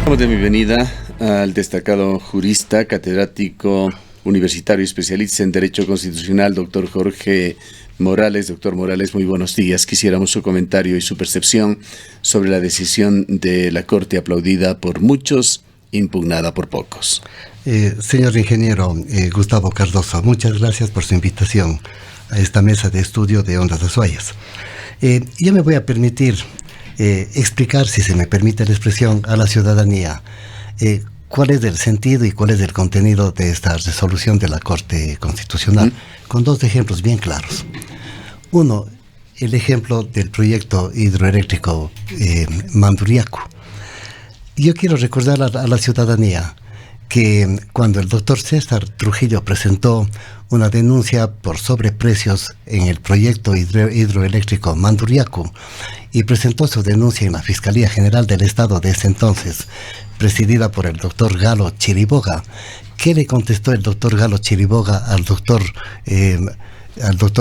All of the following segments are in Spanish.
Damos de bienvenida al destacado jurista, catedrático universitario y especialista en Derecho Constitucional, doctor Jorge Morales. Doctor Morales, muy buenos días. Quisiéramos su comentario y su percepción sobre la decisión de la Corte aplaudida por muchos, impugnada por pocos. Señor ingeniero Gustavo Cardoso, muchas gracias por su invitación a esta mesa de estudio de Ondas Azuayas. Yo me voy a permitir explicar, si se me permite la expresión, a la ciudadanía cuál es el sentido y cuál es el contenido de esta resolución de la Corte Constitucional, con dos ejemplos bien claros. Uno, el ejemplo del proyecto hidroeléctrico Manduriaco. Yo quiero recordar a la ciudadanía que cuando el doctor César Trujillo presentó una denuncia por sobreprecios en el proyecto hidroeléctrico Manduriaco y presentó su denuncia en la Fiscalía General del Estado de ese entonces, presidida por el doctor Galo Chiriboga, ¿qué le contestó el doctor Galo Chiriboga al doctor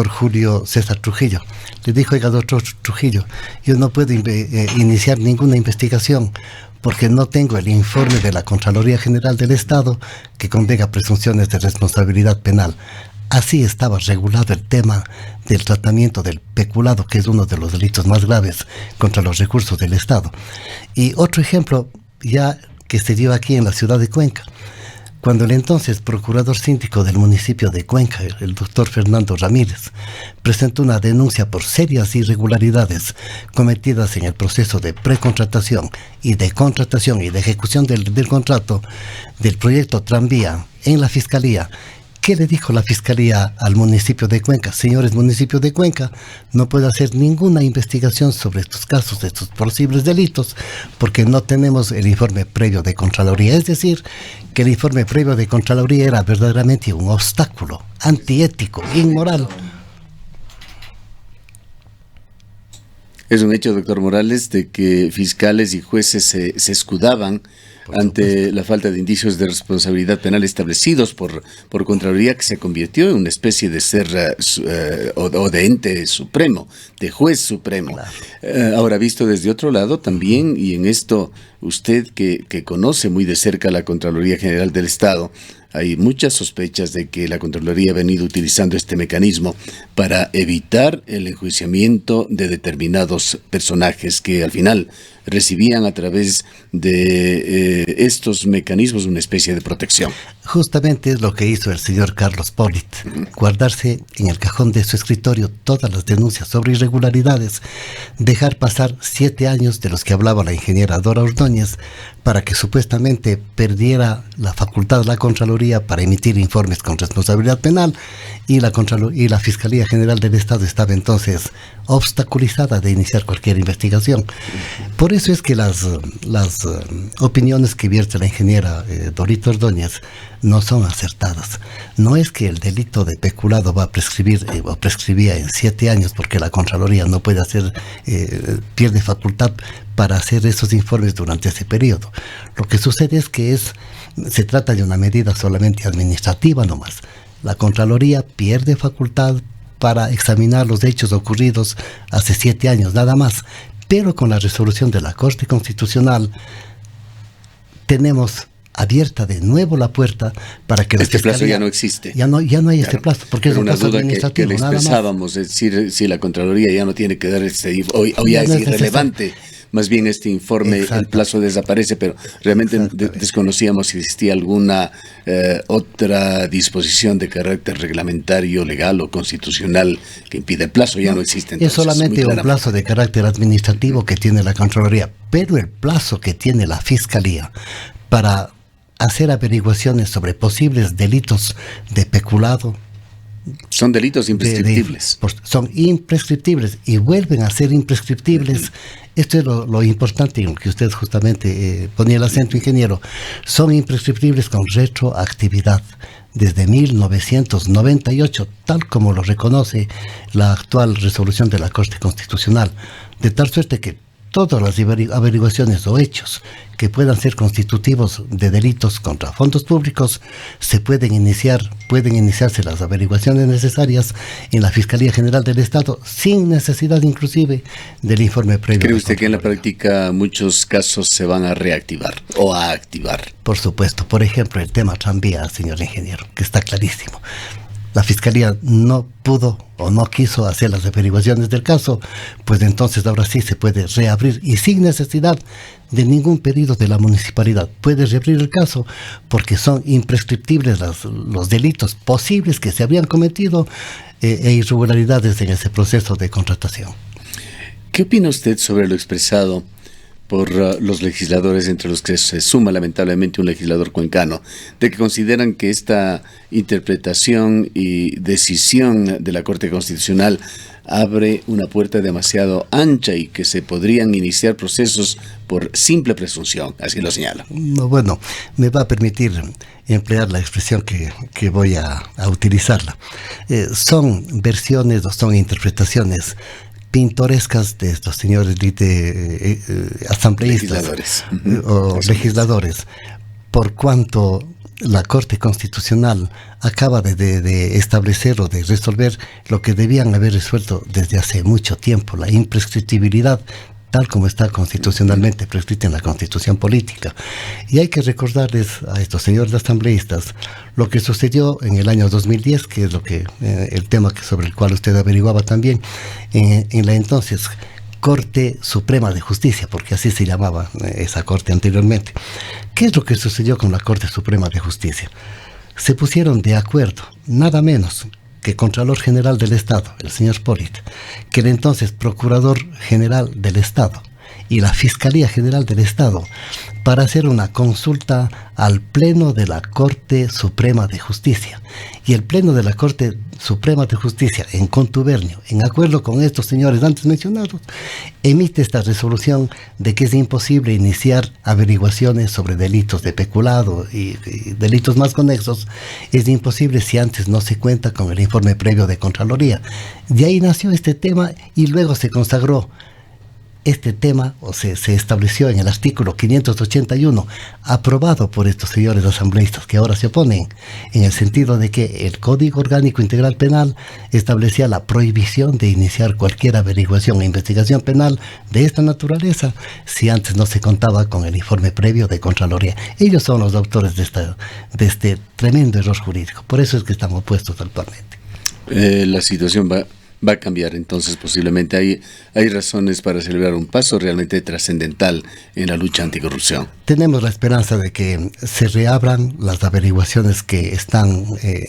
Julio César Trujillo? Le dijo: oiga, doctor Trujillo, yo no puedo iniciar ninguna investigación porque no tengo el informe de la Contraloría General del Estado que contenga presunciones de responsabilidad penal. Así estaba regulado el tema del tratamiento del peculado, que es uno de los delitos más graves contra los recursos del Estado. Y otro ejemplo, ya que se dio aquí en la ciudad de Cuenca, cuando el entonces procurador síndico del municipio de Cuenca, el doctor Fernando Ramírez, presentó una denuncia por serias irregularidades cometidas en el proceso de precontratación y de contratación y de ejecución del contrato del proyecto Tranvía en la Fiscalía. ¿Qué le dijo la Fiscalía al municipio de Cuenca? Señores, municipio de Cuenca, no puede hacer ninguna investigación sobre estos casos, de estos posibles delitos, porque no tenemos el informe previo de Contraloría. Es decir, que el informe previo de Contraloría era verdaderamente un obstáculo antiético, inmoral. Es un hecho, doctor Morales, de que fiscales y jueces se escudaban ante la falta de indicios de responsabilidad penal establecidos por Contraloría, que se convirtió en una especie de ser o de ente supremo, de juez supremo. Claro. Ahora, visto desde otro lado también, y en esto usted que conoce muy de cerca la Contraloría General del Estado, hay muchas sospechas de que la Contraloría ha venido utilizando este mecanismo para evitar el enjuiciamiento de determinados personajes que al final recibían a través de estos mecanismos una especie de protección. Justamente es lo que hizo el señor Carlos Polit, guardarse en el cajón de su escritorio todas las denuncias sobre irregularidades, dejar pasar 7 años de los que hablaba la ingeniera Dora Ordóñez para que supuestamente perdiera la facultad de la Contraloría para emitir informes con responsabilidad penal, y la Fiscalía General del Estado estaba entonces obstaculizada de iniciar cualquier investigación. Por eso es que las opiniones que vierte la ingeniera Dorita Ordóñez no son acertadas. No es que el delito de peculado va a prescribir o prescribía en 7 años porque la Contraloría no puede pierde facultad para hacer esos informes durante ese periodo. Lo que sucede es que se trata de una medida solamente administrativa nomás. La Contraloría pierde facultad para examinar los hechos ocurridos hace 7 años, nada más. Pero con la resolución de la Corte Constitucional tenemos abierta de nuevo la puerta para que este plazo ya no existe. Ya no hay claro. Este plazo, porque es un plazo administrativo. Que le expresábamos, es decir, si la Contraloría ya no tiene que dar hoy ya es irrelevante. Más bien este informe, exacto, el plazo desaparece, pero realmente desconocíamos si existía alguna otra disposición de carácter reglamentario, legal o constitucional que impide el plazo. Ya no existe. Entonces, es solamente un plazo de carácter administrativo que tiene la Contraloría, pero el plazo que tiene la Fiscalía para hacer averiguaciones sobre posibles delitos de peculado, son delitos imprescriptibles. Son imprescriptibles y vuelven a ser imprescriptibles. Esto es lo importante en lo que usted justamente ponía el acento, ingeniero. Son imprescriptibles con retroactividad desde 1998, tal como lo reconoce la actual resolución de la Corte Constitucional. De tal suerte que todas las averiguaciones o hechos que puedan ser constitutivos de delitos contra fondos públicos, pueden iniciarse las averiguaciones necesarias en la Fiscalía General del Estado, sin necesidad inclusive del informe previo. ¿Cree usted que en la práctica muchos casos se van a reactivar o a activar? Por supuesto. Por ejemplo, el tema tranvía, señor ingeniero, que está clarísimo. La Fiscalía no pudo o no quiso hacer las averiguaciones del caso, pues entonces ahora sí se puede reabrir y sin necesidad de ningún pedido de la municipalidad. Puede reabrir el caso porque son imprescriptibles los delitos posibles que se habían cometido e irregularidades en ese proceso de contratación. ¿Qué opina usted sobre lo expresado por los legisladores, entre los que se suma lamentablemente un legislador cuencano, de que consideran que esta interpretación y decisión de la Corte Constitucional abre una puerta demasiado ancha y que se podrían iniciar procesos por simple presunción? Así lo señala. No, bueno, me va a permitir emplear la expresión que voy a utilizarla. Son versiones o son interpretaciones pintorescas de estos señores asambleístas legisladores, por cuanto la Corte Constitucional acaba de establecer o de resolver lo que debían haber resuelto desde hace mucho tiempo, la imprescriptibilidad tal como está constitucionalmente prescrita en la Constitución Política. Y hay que recordarles a estos señores asambleístas lo que sucedió en el año 2010, que es el tema sobre el cual usted averiguaba también, en la entonces Corte Suprema de Justicia, porque así se llamaba esa corte anteriormente. ¿Qué es lo que sucedió con la Corte Suprema de Justicia? Se pusieron de acuerdo, nada menos que Contralor General del Estado, el señor Polit, que el entonces Procurador General del Estado y la Fiscalía General del Estado, para hacer una consulta al Pleno de la Corte Suprema de Justicia. Y el Pleno de la Corte Suprema de Justicia, en contubernio, en acuerdo con estos señores antes mencionados, emite esta resolución de que es imposible iniciar averiguaciones sobre delitos de peculado y delitos más conexos. Es imposible si antes no se cuenta con el informe previo de Contraloría. De ahí nació este tema y luego se consagró este tema, o se estableció en el artículo 581, aprobado por estos señores asambleístas que ahora se oponen, en el sentido de que el Código Orgánico Integral Penal establecía la prohibición de iniciar cualquier averiguación e investigación penal de esta naturaleza si antes no se contaba con el informe previo de Contraloría. Ellos son los autores de este tremendo error jurídico. Por eso es que están opuestos actualmente. La situación va a cambiar, entonces posiblemente hay razones para celebrar un paso realmente trascendental en la lucha anticorrupción. Tenemos la esperanza de que se reabran las averiguaciones que están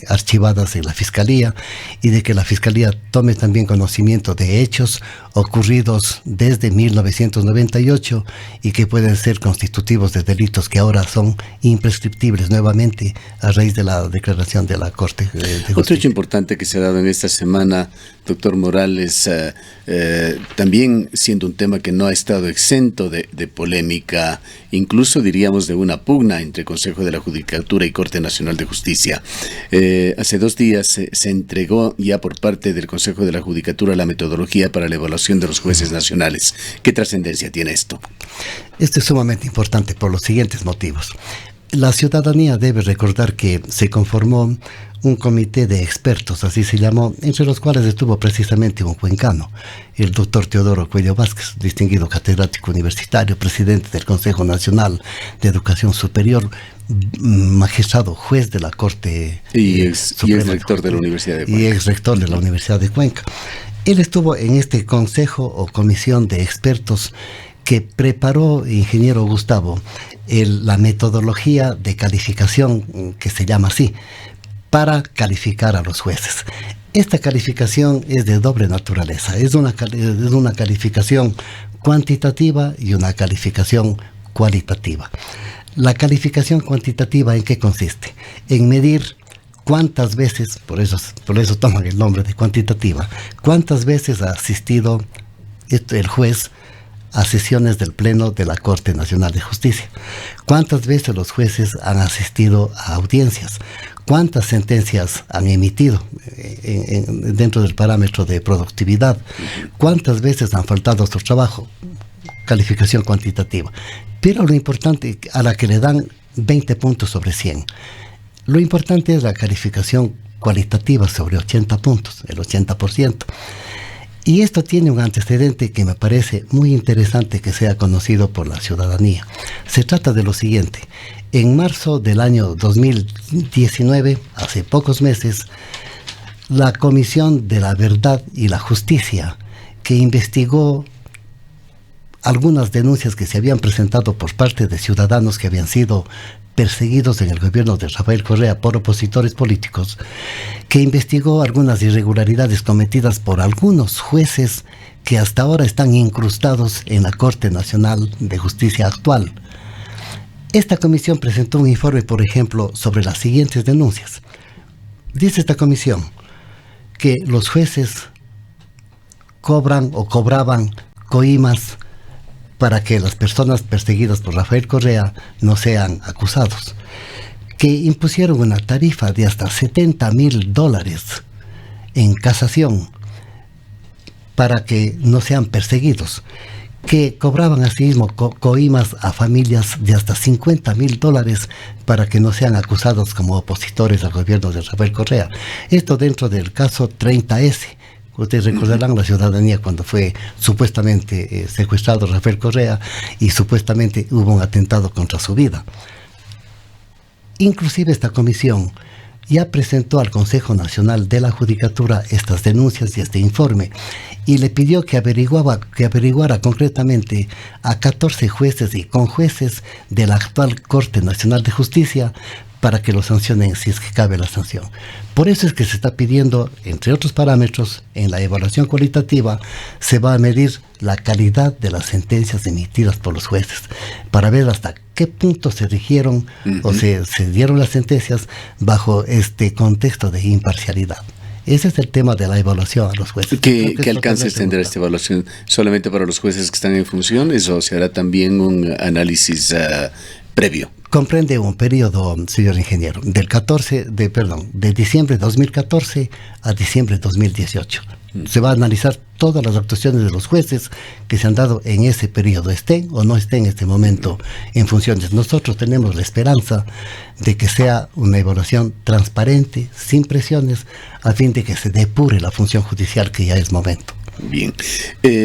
archivadas en la Fiscalía y de que la Fiscalía tome también conocimiento de hechos ocurridos desde 1998 y que pueden ser constitutivos de delitos que ahora son imprescriptibles nuevamente a raíz de la declaración de la Corte de Justicia. Otro hecho importante que se ha dado en esta semana, doctor Morales, también siendo un tema que no ha estado exento de polémica, incluso diríamos de una pugna entre Consejo de la Judicatura y Corte Nacional de Justicia. Hace 2 días se entregó ya por parte del Consejo de la Judicatura la metodología para la evaluación de los jueces nacionales. ¿Qué trascendencia tiene esto? Esto es sumamente importante por los siguientes motivos. La ciudadanía debe recordar que se conformó un comité de expertos, así se llamó, entre los cuales estuvo precisamente un cuencano, el doctor Teodoro Cuello Vázquez, distinguido catedrático universitario, presidente del Consejo Nacional de Educación Superior, magistrado juez de la Corte y ex rector de la Universidad de Cuenca. Y ex rector de la Universidad de Cuenca. Él estuvo en este consejo o comisión de expertos que preparó, ingeniero Gustavo, la metodología de calificación, que se llama así, para calificar a los jueces. Esta calificación es de doble naturaleza, es una calificación cuantitativa y una calificación cualitativa. La calificación cuantitativa, ¿en qué consiste? En medir cuántas veces, por eso toman el nombre de cuantitativa, cuántas veces ha asistido el juez a sesiones del Pleno de la Corte Nacional de Justicia, cuántas veces los jueces han asistido a audiencias, cuántas sentencias han emitido dentro del parámetro de productividad, cuántas veces han faltado a su trabajo, calificación cuantitativa. Pero lo importante, a la que le dan 20 puntos sobre 100. Lo importante es la calificación cualitativa sobre 80 puntos, el 80%. Y esto tiene un antecedente que me parece muy interesante que sea conocido por la ciudadanía. Se trata de lo siguiente. En marzo del año 2019, hace pocos meses, la Comisión de la Verdad y la Justicia, que investigó algunas denuncias que se habían presentado por parte de ciudadanos que habían sido perseguidos en el gobierno de Rafael Correa por opositores políticos, que investigó algunas irregularidades cometidas por algunos jueces que hasta ahora están incrustados en la Corte Nacional de Justicia actual. Esta comisión presentó un informe, por ejemplo, sobre las siguientes denuncias. Dice esta comisión que los jueces cobran o cobraban coimas para que las personas perseguidas por Rafael Correa no sean acusados, que impusieron una tarifa de hasta $70,000 en casación para que no sean perseguidos, que cobraban asimismo coimas a familias de hasta $50,000 para que no sean acusados como opositores al gobierno de Rafael Correa. Esto dentro del caso 30S. Ustedes recordarán la ciudadanía cuando fue supuestamente secuestrado Rafael Correa y supuestamente hubo un atentado contra su vida. Inclusive esta comisión ya presentó al Consejo Nacional de la Judicatura estas denuncias y este informe y le pidió que averiguara concretamente a 14 jueces y conjueces de la actual Corte Nacional de Justicia para que lo sancionen si es que cabe la sanción. Por eso es que se está pidiendo, entre otros parámetros, en la evaluación cualitativa, se va a medir la calidad de las sentencias emitidas por los jueces, para ver hasta qué punto se rigieron o se dieron las sentencias bajo este contexto de imparcialidad. Ese es el tema de la evaluación a los jueces. ¿Qué alcances tendrá esta evaluación? ¿Solamente para los jueces que están en funciones o se hará también un análisis previo? Comprende un periodo, señor ingeniero, de diciembre de 2014 a diciembre de 2018. Se va a analizar todas las actuaciones de los jueces que se han dado en ese periodo, estén o no estén en este momento en funciones. Nosotros tenemos la esperanza de que sea una evaluación transparente, sin presiones, a fin de que se depure la función judicial que ya es momento. Bien,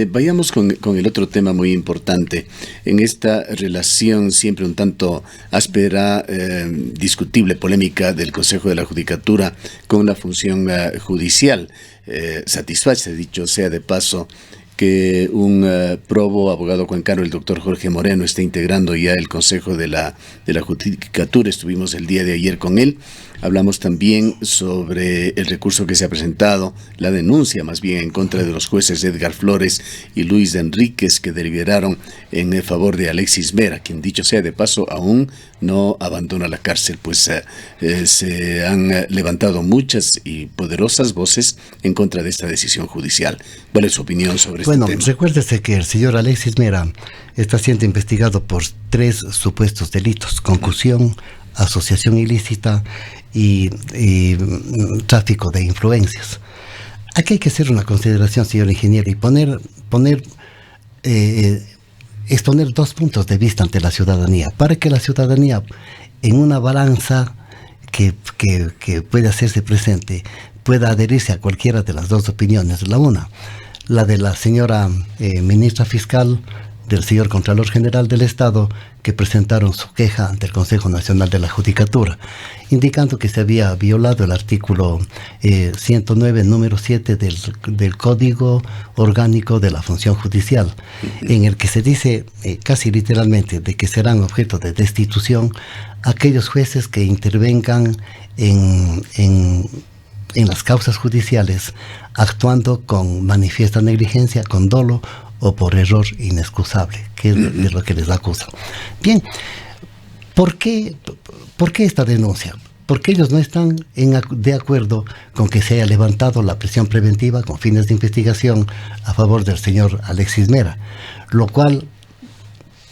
vayamos con el otro tema muy importante. En esta relación siempre un tanto áspera, discutible, polémica del Consejo de la Judicatura con la función judicial. Satisface, dicho sea de paso, que un probo abogado cuencano, el doctor Jorge Moreno, está integrando ya el Consejo de la Judicatura. Estuvimos el día de ayer con él. Hablamos también sobre el recurso que se ha presentado, la denuncia más bien en contra de los jueces Edgar Flores y Luis Enríquez, que deliberaron en favor de Alexis Mera, quien, dicho sea de paso, aún no abandona la cárcel, pues se han levantado muchas y poderosas voces en contra de esta decisión judicial. ¿Cuál es su opinión sobre este tema? Bueno, recuérdese que el señor Alexis Mera está siendo investigado por 3 supuestos delitos: concusión, asociación ilícita y tráfico de influencias. Aquí hay que hacer una consideración, señor ingeniero, y exponer 2 puntos de vista ante la ciudadanía, para que la ciudadanía, en una balanza que puede hacerse presente, pueda adherirse a cualquiera de las 2 opiniones. La de la señora ministra fiscal, del señor Contralor General del Estado, que presentaron su queja ante el Consejo Nacional de la Judicatura, indicando que se había violado el artículo 109, número 7 del Código Orgánico de la Función Judicial, en el que se dice casi literalmente de que serán objeto de destitución aquellos jueces que intervengan en las causas judiciales actuando con manifiesta negligencia, con dolo o por error inexcusable, que es de lo que les acusan. Bien, ¿por qué esta denuncia? Porque ellos no están de acuerdo con que se haya levantado la prisión preventiva con fines de investigación a favor del señor Alexis Mera, lo cual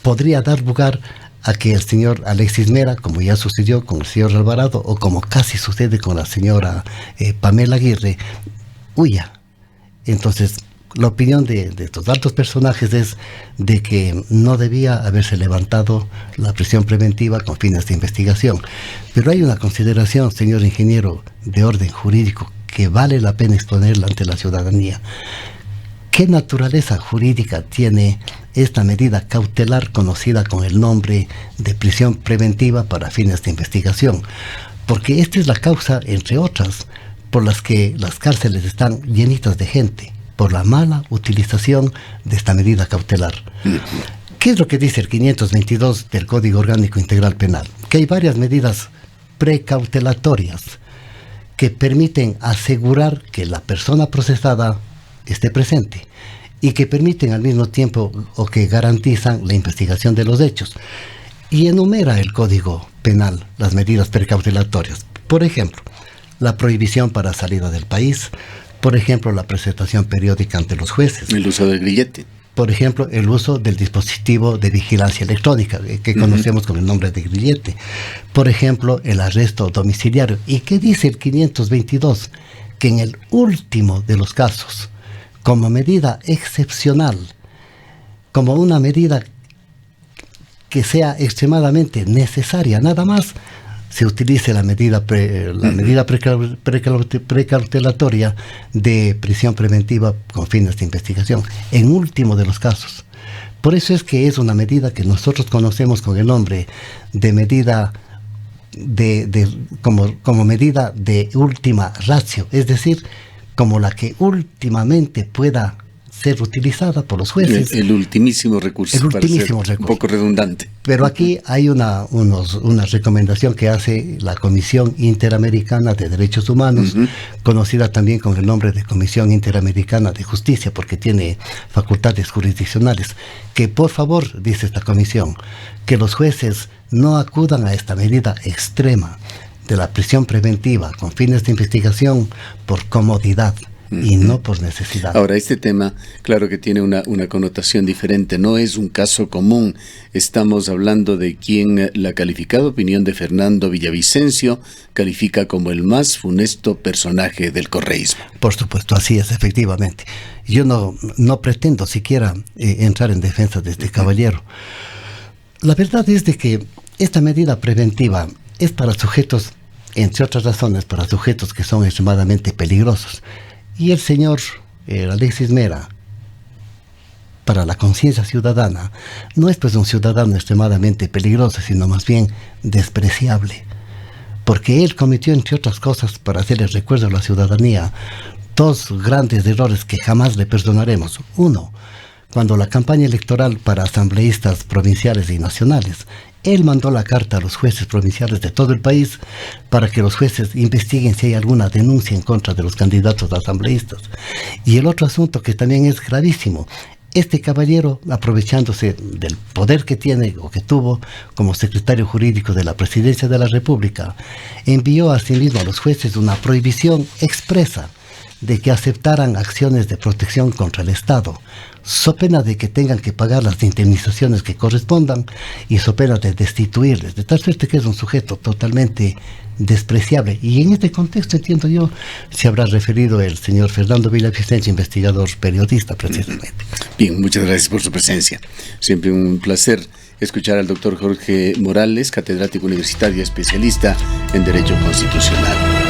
podría dar lugar a que el señor Alexis Mera, como ya sucedió con el señor Alvarado o como casi sucede con la señora Pamela Aguirre, huya. Entonces, la opinión de estos altos personajes es de que no debía haberse levantado la prisión preventiva con fines de investigación. Pero hay una consideración, señor ingeniero, de orden jurídico que vale la pena exponerla ante la ciudadanía. ¿Qué naturaleza jurídica tiene esta medida cautelar conocida con el nombre de prisión preventiva para fines de investigación? Porque esta es la causa, entre otras, por las que las cárceles están llenitas de gente, por la mala utilización de esta medida cautelar. ¿Qué es lo que dice el 522 del Código Orgánico Integral Penal? Que hay varias medidas precautelatorias que permiten asegurar que la persona procesada esté presente y que permiten al mismo tiempo o que garantizan la investigación de los hechos. Y enumera el Código Penal las medidas precautelatorias. Por ejemplo, la prohibición para salida del país, por ejemplo, la presentación periódica ante los jueces. El uso del grillete. Por ejemplo, el uso del dispositivo de vigilancia electrónica, que conocemos con el nombre de grillete. Por ejemplo, el arresto domiciliario. ¿Y qué dice el 522? Que en el último de los casos, como medida excepcional, como una medida que sea extremadamente necesaria, nada más, se utilice la medida precautelatoria de prisión preventiva con fines de investigación, en último de los casos. Por eso es que es una medida que nosotros conocemos con el nombre de medida como medida de última ratio, es decir, como la que últimamente pueda ser utilizada por los jueces. El ultimísimo recurso. El ultimísimo recurso. Un poco redundante. Pero aquí hay una recomendación que hace la Comisión Interamericana de Derechos Humanos, conocida también con el nombre de Comisión Interamericana de Justicia, porque tiene facultades jurisdiccionales, que por favor, dice esta comisión, que los jueces no acudan a esta medida extrema de la prisión preventiva con fines de investigación por comodidad y no por necesidad. Ahora, este tema, claro que tiene una connotación diferente, no es un caso común. Estamos hablando de quien la calificada opinión de Fernando Villavicencio califica como el más funesto personaje del correísmo. Por supuesto, así es, efectivamente. Yo no pretendo siquiera entrar en defensa de este caballero. La verdad es de que esta medida preventiva es para sujetos, entre otras razones, para sujetos que son extremadamente peligrosos. Y el señor Alexis Mera, para la conciencia ciudadana, no es pues un ciudadano extremadamente peligroso, sino más bien despreciable. Porque él cometió, entre otras cosas, para hacerle recuerdo a la ciudadanía, dos grandes errores que jamás le perdonaremos. Uno, cuando la campaña electoral para asambleístas provinciales y nacionales, él mandó la carta a los jueces provinciales de todo el país para que los jueces investiguen si hay alguna denuncia en contra de los candidatos a asambleístas. Y el otro asunto que también es gravísimo, este caballero, aprovechándose del poder que tiene o que tuvo como secretario jurídico de la Presidencia de la República, envió asimismo a los jueces una prohibición expresa de que aceptaran acciones de protección contra el Estado, so pena de que tengan que pagar las indemnizaciones que correspondan y so pena de destituirles, de tal suerte que es un sujeto totalmente despreciable. Y en este contexto, entiendo yo, se habrá referido el señor Fernando Villavicencio, investigador periodista, precisamente. Bien, muchas gracias por su presencia. Siempre un placer escuchar al doctor Jorge Morales, catedrático universitario especialista en Derecho Constitucional.